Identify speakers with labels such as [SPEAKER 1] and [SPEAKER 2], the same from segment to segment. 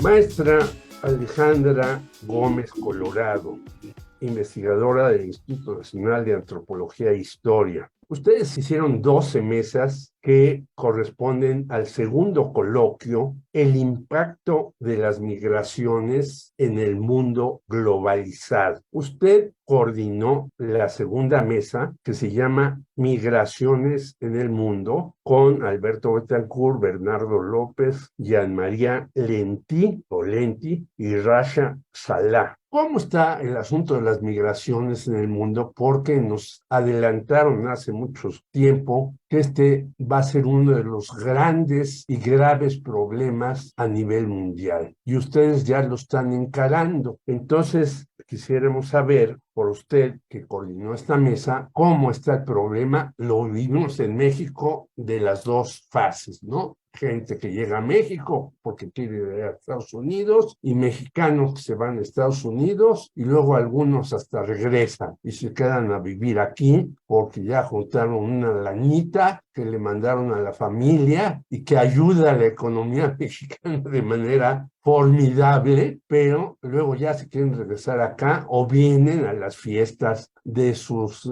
[SPEAKER 1] Maestra Alejandra Gómez Colorado, investigadora del Instituto Nacional de Antropología e Historia. Ustedes hicieron 12 mesas que corresponden al segundo coloquio, el impacto de las migraciones en el mundo globalizado. Usted coordinó la segunda mesa que se llama Migraciones en el Mundo con Alberto Betancourt, Bernardo López, Jean María Lenti y Rasha Salah. ¿Cómo está el asunto de las migraciones en el mundo? Porque nos adelantaron hace mucho tiempo que este va a ser uno de los grandes y graves problemas a nivel mundial. Y ustedes ya lo están encarando. Entonces, quisiéramos saber, por usted que coordinó esta mesa, cómo está el problema. Lo vivimos en México de las dos fases, ¿no? Gente que llega a México porque quiere ir a Estados Unidos y mexicanos que se van a Estados Unidos y luego algunos hasta regresan y se quedan a vivir aquí porque ya juntaron una lanita que le mandaron a la familia y que ayuda a la economía mexicana de manera formidable, pero luego ya se quieren regresar acá o vienen a las fiestas de sus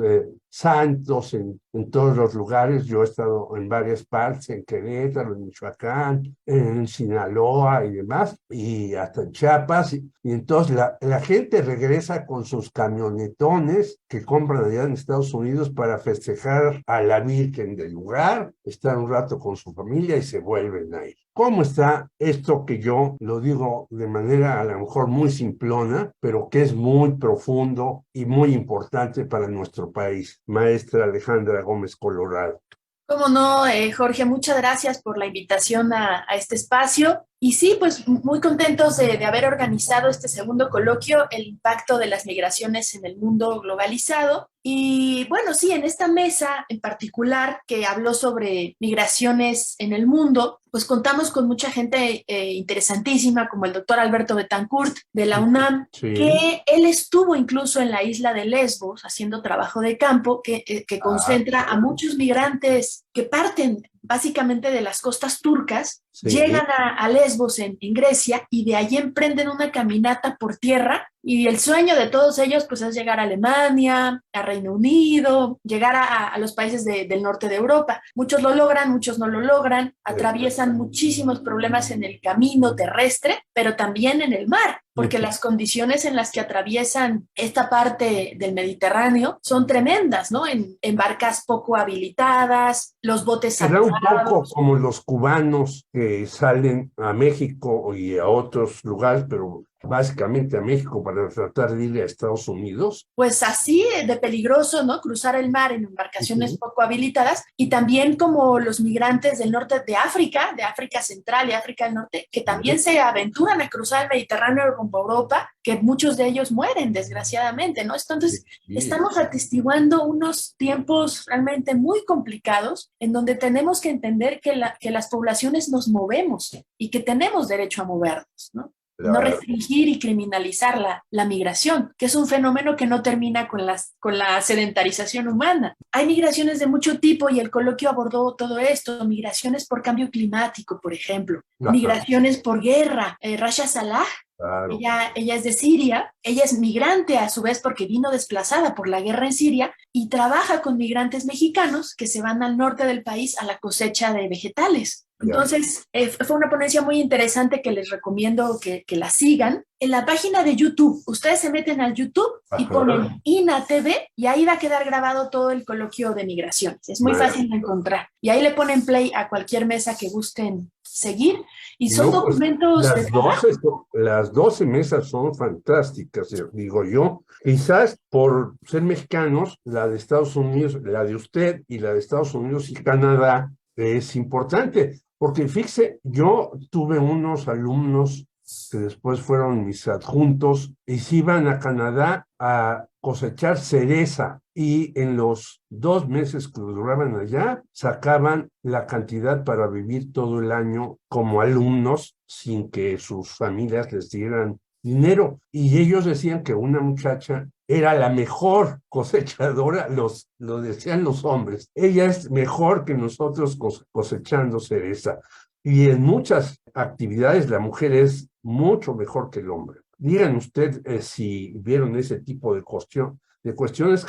[SPEAKER 1] santos en todos los lugares. Yo he estado en varias partes, en Querétaro, en Michoacán, en Sinaloa y demás, y hasta en Chiapas, y entonces la gente regresa con sus camionetones que compran allá en Estados Unidos para festejar a la Virgen del lugar, estar un rato con su familia y se vuelven a ir. ¿Cómo está esto que yo lo digo de manera a lo mejor muy simplona, pero que es muy profundo y muy importante para nuestro país? Maestra Alejandra Gómez Colorado.
[SPEAKER 2] Cómo no, Jorge, muchas gracias por la invitación a este espacio. Y sí, pues muy contentos de haber organizado este segundo coloquio, el impacto de las migraciones en el mundo globalizado. Y bueno, sí, en esta mesa en particular que habló sobre migraciones en el mundo, pues contamos con mucha gente interesantísima, como el doctor Alberto Betancourt de la UNAM,
[SPEAKER 1] Sí.
[SPEAKER 2] que él estuvo incluso en la isla de Lesbos haciendo trabajo de campo que concentra a muchos migrantes que parten básicamente de las costas turcas,
[SPEAKER 1] Sí.
[SPEAKER 2] llegan a Lesbos en Grecia y de allí emprenden una caminata por tierra y el sueño de todos ellos pues es llegar a Alemania, a Reino Unido, llegar a los países del norte de Europa. Muchos lo logran, muchos no lo logran, atraviesan muchísimos problemas en el camino terrestre, pero también en el mar, porque las condiciones en las que atraviesan esta parte del Mediterráneo son tremendas, ¿no? En barcas poco habilitadas, los botes
[SPEAKER 1] Será un poco
[SPEAKER 2] saturados.
[SPEAKER 1] como los cubanos que salen a México y a otros lugares, pero básicamente a México para tratar de ir a Estados Unidos.
[SPEAKER 2] Pues así de peligroso, ¿no? Cruzar el mar en embarcaciones
[SPEAKER 1] Uh-huh.
[SPEAKER 2] poco habilitadas y también como los migrantes del norte de África Central y África del Norte, que también se aventuran a cruzar el Mediterráneo rumbo a Europa, que muchos de ellos mueren, desgraciadamente, ¿no? Entonces,
[SPEAKER 1] Sí.
[SPEAKER 2] estamos atestiguando unos tiempos realmente muy complicados en donde tenemos que entender que las poblaciones nos movemos y que tenemos derecho a movernos, ¿no? Y no
[SPEAKER 1] Claro.
[SPEAKER 2] restringir y criminalizar la migración, que es un fenómeno que no termina con la sedentarización humana. Hay migraciones de mucho tipo y el coloquio abordó todo esto, migraciones por cambio climático, por ejemplo,
[SPEAKER 1] Ajá.
[SPEAKER 2] migraciones por guerra. Rasha Salah,
[SPEAKER 1] Claro.
[SPEAKER 2] ella es de Siria, ella es migrante a su vez porque vino desplazada por la guerra en Siria y trabaja con migrantes mexicanos que se van al norte del país a la cosecha de vegetales.
[SPEAKER 1] Ya.
[SPEAKER 2] Entonces, fue una ponencia muy interesante que les recomiendo que la sigan. En la página de YouTube, ustedes se meten al YouTube y
[SPEAKER 1] Ajá.
[SPEAKER 2] ponen INA TV y ahí va a quedar grabado todo el coloquio de migraciones. Es muy fácil de
[SPEAKER 1] Maravilloso.
[SPEAKER 2] encontrar. Y ahí le ponen play a cualquier mesa que gusten seguir. Y son
[SPEAKER 1] No, pues
[SPEAKER 2] documentos de trabajo.
[SPEAKER 1] las 12 mesas son fantásticas, digo yo. Quizás por ser mexicanos, la de Estados Unidos, la de usted y la de Estados Unidos y Canadá es importante, porque fíjese, yo tuve unos alumnos que después fueron mis adjuntos y se iban a Canadá a cosechar cereza y en los 2 meses que duraban allá sacaban la cantidad para vivir todo el año como alumnos sin que sus familias les dieran dinero. Y ellos decían que una muchacha era la mejor cosechadora, lo decían los hombres. Ella es mejor que nosotros cosechando cereza. Y en muchas actividades la mujer es mucho mejor que el hombre. Digan usted si vieron ese tipo de cuestiones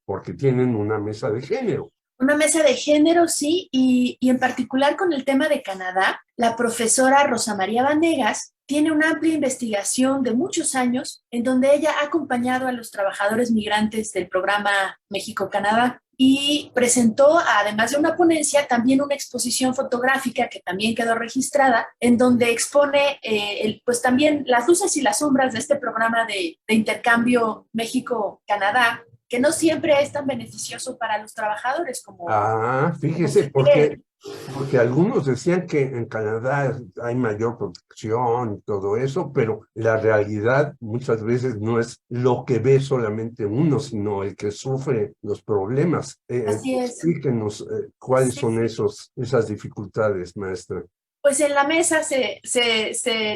[SPEAKER 1] porque tienen una mesa de género.
[SPEAKER 2] Una mesa de género, sí, y en particular con el tema de Canadá, la profesora Rosa María Vanegas tiene una amplia investigación de muchos años en donde ella ha acompañado a los trabajadores migrantes del programa México-Canadá y presentó, además de una ponencia, también una exposición fotográfica que también quedó registrada, en donde expone pues también las luces y las sombras de este programa de intercambio México-Canadá, que no siempre es tan beneficioso para los trabajadores como
[SPEAKER 1] Fíjese,
[SPEAKER 2] se cree.
[SPEAKER 1] porque algunos decían que en Canadá hay mayor protección y todo eso, pero la realidad muchas veces no es lo que ve solamente uno, sino el que sufre los problemas.
[SPEAKER 2] Así es.
[SPEAKER 1] Explíquenos cuáles
[SPEAKER 2] Sí,
[SPEAKER 1] son
[SPEAKER 2] sí.
[SPEAKER 1] esas dificultades, maestra.
[SPEAKER 2] Pues en la mesa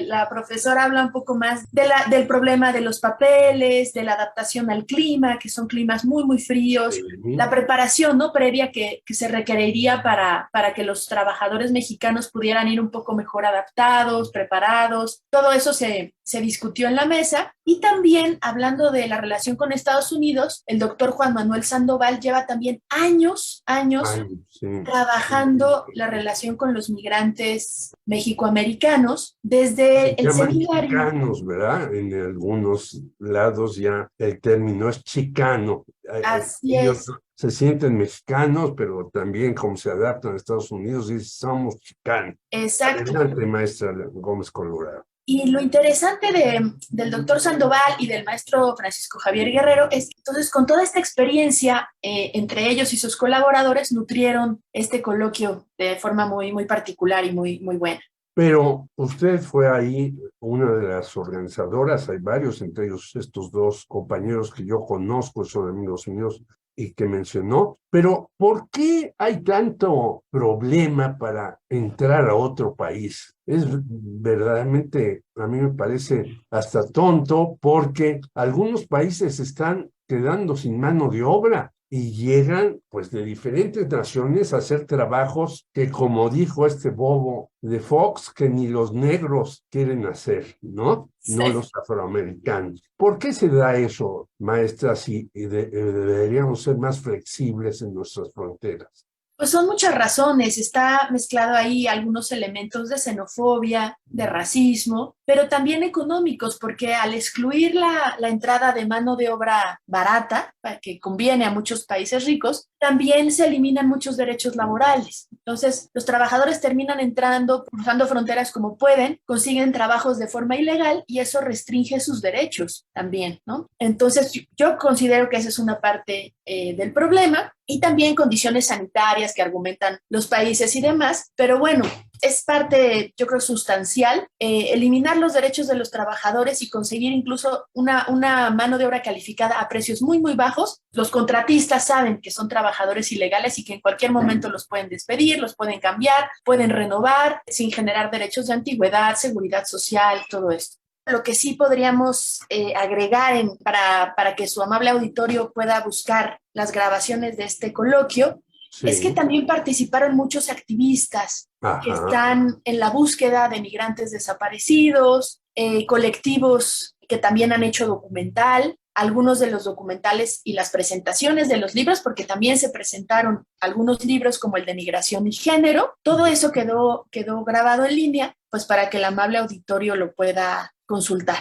[SPEAKER 2] la profesora habla un poco más del problema de los papeles, de la adaptación al clima, que son climas muy, muy fríos, la
[SPEAKER 1] Sí.
[SPEAKER 2] preparación, ¿no?, previa que se requeriría para que los trabajadores mexicanos pudieran ir un poco mejor adaptados, preparados. Todo eso se discutió en la mesa. Y también, hablando de la relación con Estados Unidos, el doctor Juan Manuel Sandoval lleva también años
[SPEAKER 1] Ay, sí.
[SPEAKER 2] trabajando la relación con los migrantes mexicoamericanos
[SPEAKER 1] Se
[SPEAKER 2] desde el
[SPEAKER 1] llaman
[SPEAKER 2] seminario.
[SPEAKER 1] chicanos, ¿verdad? En algunos lados ya el término es chicano.
[SPEAKER 2] Así
[SPEAKER 1] Ellos
[SPEAKER 2] es,
[SPEAKER 1] se sienten mexicanos, pero también como se adaptan a Estados Unidos, dicen somos chicanos.
[SPEAKER 2] exacto.
[SPEAKER 1] Adelante, maestra Gómez Colorado.
[SPEAKER 2] Y lo interesante del doctor Sandoval y del maestro Francisco Javier Guerrero es que entonces con toda esta experiencia entre ellos y sus colaboradores nutrieron este coloquio de forma muy, muy particular y muy, muy buena.
[SPEAKER 1] Pero usted fue ahí una de las organizadoras, hay varios, entre ellos estos dos compañeros que yo conozco, son amigos míos y que mencionó, pero ¿por qué hay tanto problema para entrar a otro país? Es verdaderamente, a mí me parece hasta tonto porque algunos países están quedando sin mano de obra y llegan pues de diferentes naciones a hacer trabajos que, como dijo este bobo de Fox, que ni los negros quieren hacer, ¿no? No
[SPEAKER 2] Sí.
[SPEAKER 1] los afroamericanos. ¿Por qué se da eso, maestra, si deberíamos ser más flexibles en nuestras fronteras?
[SPEAKER 2] Pues son muchas razones, está mezclado ahí algunos elementos de xenofobia, de racismo, pero también económicos, porque al excluir la entrada de mano de obra barata, que conviene a muchos países ricos, también se eliminan muchos derechos laborales. Entonces, los trabajadores terminan entrando, cruzando fronteras como pueden, consiguen trabajos de forma ilegal y eso restringe sus derechos también, ¿no? Entonces, yo considero que esa es una parte del problema y también condiciones sanitarias que argumentan los países y demás, pero bueno, es parte, yo creo, sustancial, eliminar los derechos de los trabajadores y conseguir incluso una mano de obra calificada a precios muy, muy bajos. Los contratistas saben que son trabajadores ilegales y que en cualquier momento los pueden despedir, los pueden cambiar, pueden renovar sin generar derechos de antigüedad, seguridad social, todo esto. Lo que sí podríamos agregar para que su amable auditorio pueda buscar las grabaciones de este coloquio es que
[SPEAKER 1] Sí,
[SPEAKER 2] también participaron muchos activistas que
[SPEAKER 1] ajá.
[SPEAKER 2] están en la búsqueda de migrantes desaparecidos, colectivos que también han hecho documental, algunos de los documentales y las presentaciones de los libros, porque también se presentaron algunos libros como el de Migración y Género. Todo eso quedó grabado en línea, pues para que el amable auditorio lo pueda consultar.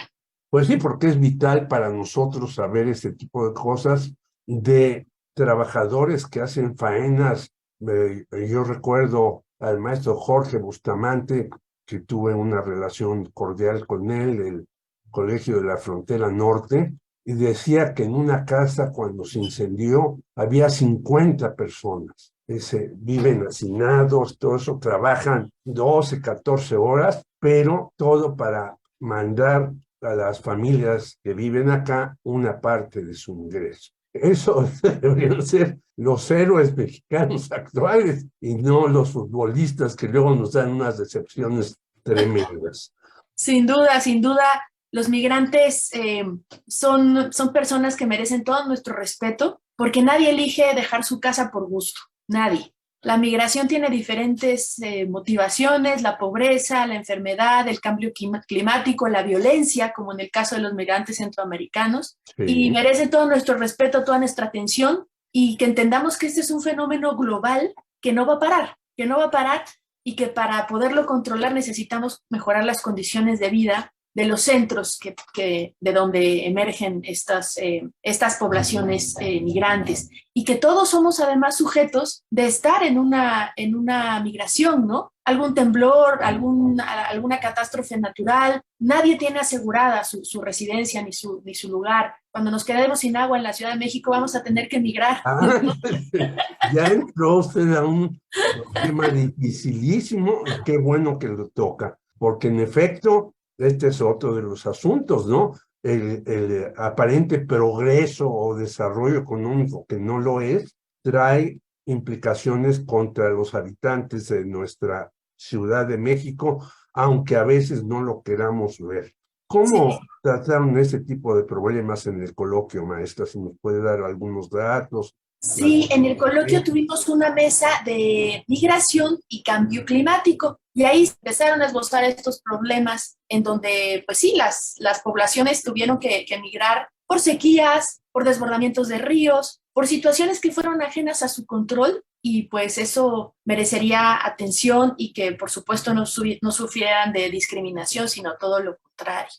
[SPEAKER 1] Pues sí, porque es vital para nosotros saber este tipo de cosas de trabajadores que hacen faenas. Yo recuerdo al maestro Jorge Bustamante, que tuve una relación cordial con él, del Colegio de la Frontera Norte, y decía que en una casa cuando se incendió había 50 personas. Viven hacinados, todo eso, trabajan 12, 14 horas, pero todo para mandar a las familias que viven acá una parte de su ingreso. Eso deberían ser los héroes mexicanos actuales y no los futbolistas que luego nos dan unas decepciones tremendas.
[SPEAKER 2] Sin duda, los migrantes son personas que merecen todo nuestro respeto porque nadie elige dejar su casa por gusto, nadie. La migración tiene diferentes motivaciones: la pobreza, la enfermedad, el cambio climático, la violencia, como en el caso de los migrantes centroamericanos, y
[SPEAKER 1] Sí.
[SPEAKER 2] merece todo nuestro respeto, toda nuestra atención, y que entendamos que este es un fenómeno global que no va a parar, que no va a parar, y que para poderlo controlar necesitamos mejorar las condiciones de vida de los centros de donde emergen estas poblaciones migrantes, y que todos somos además sujetos de estar en una migración, ¿no? Algún temblor, alguna catástrofe natural, nadie tiene asegurada su residencia ni su lugar. Cuando nos quedemos sin agua en la Ciudad de México vamos a tener que emigrar.
[SPEAKER 1] Ah, ya entró usted a un tema dificilísimo y qué bueno que lo toca, porque en efecto, este es otro de los asuntos, ¿no? El aparente progreso o desarrollo económico, que no lo es, trae implicaciones contra los habitantes de nuestra Ciudad de México, aunque a veces no lo queramos ver.
[SPEAKER 2] Sí,
[SPEAKER 1] ¿Cómo trataron ese tipo de problemas en el coloquio, maestra? Si nos puede dar algunos datos.
[SPEAKER 2] sí, en el coloquio tuvimos una mesa de migración y cambio climático, y ahí empezaron a esbozar estos problemas en donde, pues sí, las poblaciones tuvieron que emigrar por sequías, por desbordamientos de ríos, por situaciones que fueron ajenas a su control, y pues eso merecería atención, y que por supuesto no sufrieran de discriminación, sino todo lo contrario.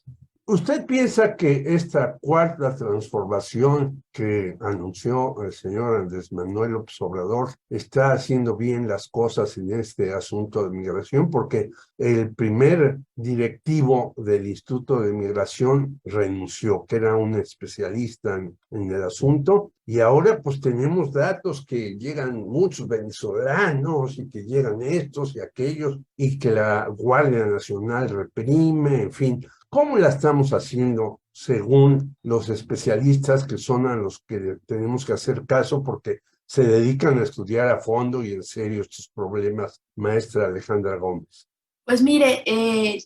[SPEAKER 1] ¿Usted piensa que esta cuarta transformación que anunció el señor Andrés Manuel López Obrador está haciendo bien las cosas en este asunto de migración? Porque el primer directivo del Instituto de Migración renunció, que era un especialista en el asunto, y ahora pues tenemos datos que llegan muchos venezolanos y que llegan estos y aquellos y que la Guardia Nacional reprime, en fin. ¿Cómo la estamos haciendo según los especialistas que son a los que tenemos que hacer caso porque se dedican a estudiar a fondo y en serio estos problemas, maestra Alejandra Gómez?
[SPEAKER 2] Pues mire,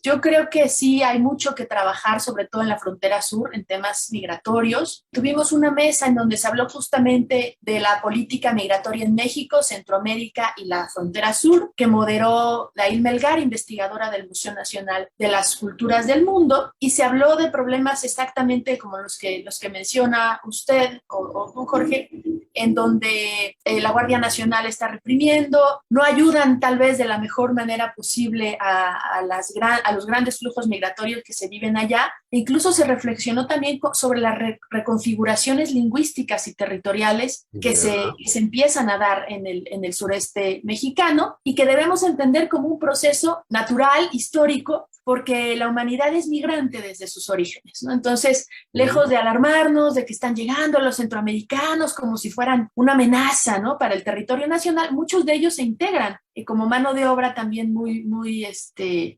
[SPEAKER 2] yo creo que sí hay mucho que trabajar, sobre todo en la frontera sur, en temas migratorios. Tuvimos una mesa en donde se habló justamente de la política migratoria en México, Centroamérica y la frontera sur, que moderó Laín Melgar, investigadora del Museo Nacional de las Culturas del Mundo, y se habló de problemas exactamente como los que menciona usted o Jorge, en donde la Guardia Nacional está reprimiendo, no ayudan tal vez de la mejor manera posible a los grandes flujos migratorios que se viven allá. E incluso se reflexionó también sobre las reconfiguraciones lingüísticas y territoriales que se empiezan a dar en el sureste mexicano, y que debemos entender como un proceso natural, histórico, porque la humanidad es migrante desde sus orígenes, ¿no? Entonces, lejos de alarmarnos de que están llegando los centroamericanos como si fueran una amenaza, ¿no?, para el territorio nacional, muchos de ellos se integran como mano de obra también muy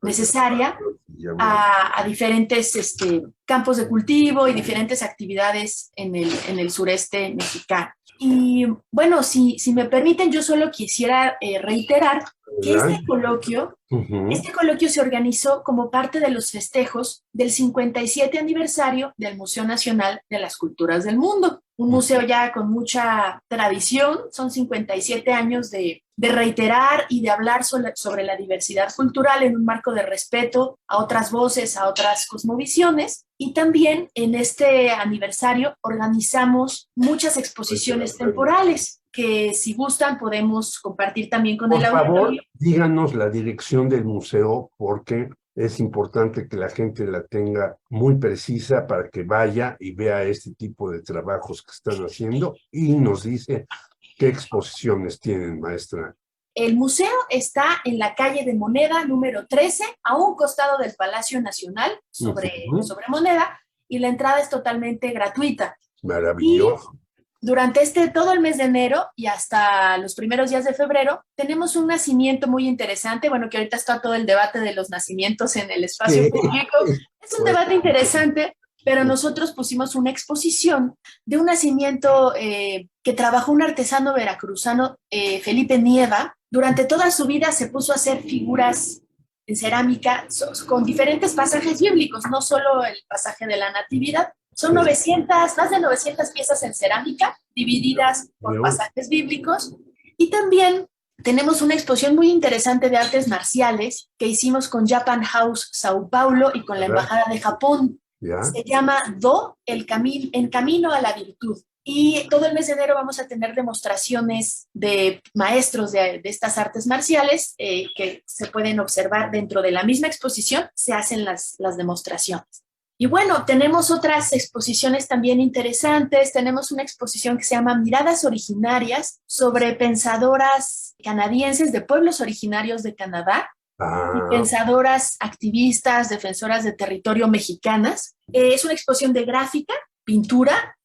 [SPEAKER 2] necesaria a diferentes campos de cultivo y diferentes actividades en el sureste mexicano. Y bueno, si me permiten, yo solo quisiera reiterar que este coloquio se organizó como parte de los festejos del 57 aniversario del Museo Nacional de las Culturas del Mundo, un museo ya con mucha tradición. Son 57 años de reiterar y de hablar sobre la diversidad cultural en un marco de respeto a otras voces, a otras cosmovisiones. Y también en este aniversario organizamos muchas exposiciones temporales que, si gustan, podemos compartir también con el auditorio.
[SPEAKER 1] Por favor, díganos la dirección del museo porque es importante que la gente la tenga muy precisa para que vaya y vea este tipo de trabajos que están haciendo y nos dice qué exposiciones tienen, maestra.
[SPEAKER 2] El museo está en la calle de Moneda número 13, a un costado del Palacio Nacional, sobre Moneda, y la entrada es totalmente gratuita.
[SPEAKER 1] Maravilloso.
[SPEAKER 2] Y durante todo el mes de enero y hasta los primeros días de febrero, tenemos un nacimiento muy interesante. Bueno, que ahorita está todo el debate de los nacimientos en el espacio público. Es un debate interesante, pero nosotros pusimos una exposición de un nacimiento que trabajó un artesano veracruzano, Felipe Nieva. Durante toda su vida se puso a hacer figuras en cerámica con diferentes pasajes bíblicos, no solo el pasaje de la Natividad. Son más de 900 piezas en cerámica, divididas por pasajes bíblicos. Y también tenemos una exposición muy interesante de artes marciales que hicimos con Japan House Sao Paulo y con la Embajada de Japón.
[SPEAKER 1] ¿Ya?
[SPEAKER 2] Se llama En Camino a la Virtud. Y todo el mes de enero vamos a tener demostraciones de maestros de estas artes marciales que se pueden observar dentro de la misma exposición, se hacen las demostraciones. Y bueno, tenemos otras exposiciones también interesantes. Tenemos una exposición que se llama Miradas Originarias sobre pensadoras canadienses de pueblos originarios de Canadá y pensadoras activistas, defensoras de territorio mexicanas. Es una exposición de gráfica, pintura,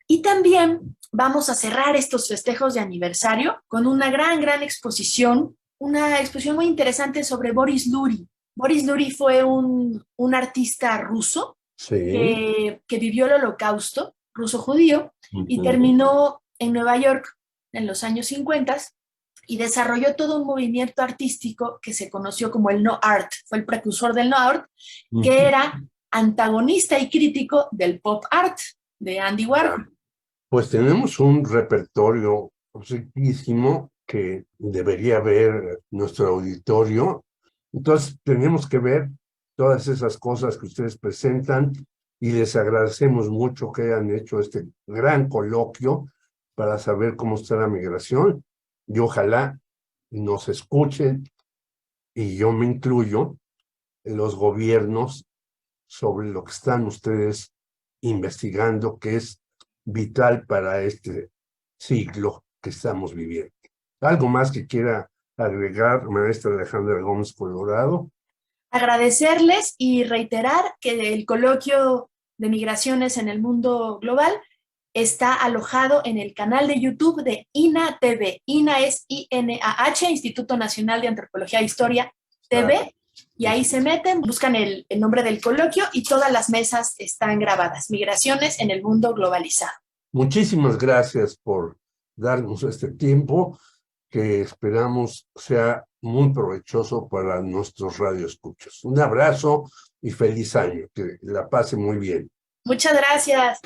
[SPEAKER 2] y también vamos a cerrar estos festejos de aniversario con una gran exposición, una exposición muy interesante sobre Boris Luri. Boris Luri fue un artista ruso
[SPEAKER 1] Sí.
[SPEAKER 2] que vivió el Holocausto ruso-judío y terminó en Nueva York en los años 50 y desarrolló todo un movimiento artístico que se conoció como el No Art. Fue el precursor del No Art, que era antagonista y crítico del Pop Art de Andy Warhol.
[SPEAKER 1] Pues tenemos un repertorio riquísimo que debería ver nuestro auditorio. Entonces, tenemos que ver todas esas cosas que ustedes presentan y les agradecemos mucho que hayan hecho este gran coloquio para saber cómo está la migración y ojalá nos escuchen, y yo me incluyo, los gobiernos sobre lo que están ustedes investigando, que es vital para este siglo que estamos viviendo. ¿Algo más que quiera agregar, maestra Alejandra Gómez Colorado?
[SPEAKER 2] Agradecerles y reiterar que el coloquio de migraciones en el mundo global está alojado en el canal de YouTube de INAH TV. INAH es INAH, Instituto Nacional de Antropología e Historia TV, y ahí se meten, buscan el nombre del coloquio y todas las mesas están grabadas. Migraciones en el mundo globalizado.
[SPEAKER 1] Muchísimas gracias por darnos este tiempo que esperamos sea muy provechoso para nuestros radioescuchas. Un abrazo y feliz año. Que la pase muy bien.
[SPEAKER 2] Muchas gracias.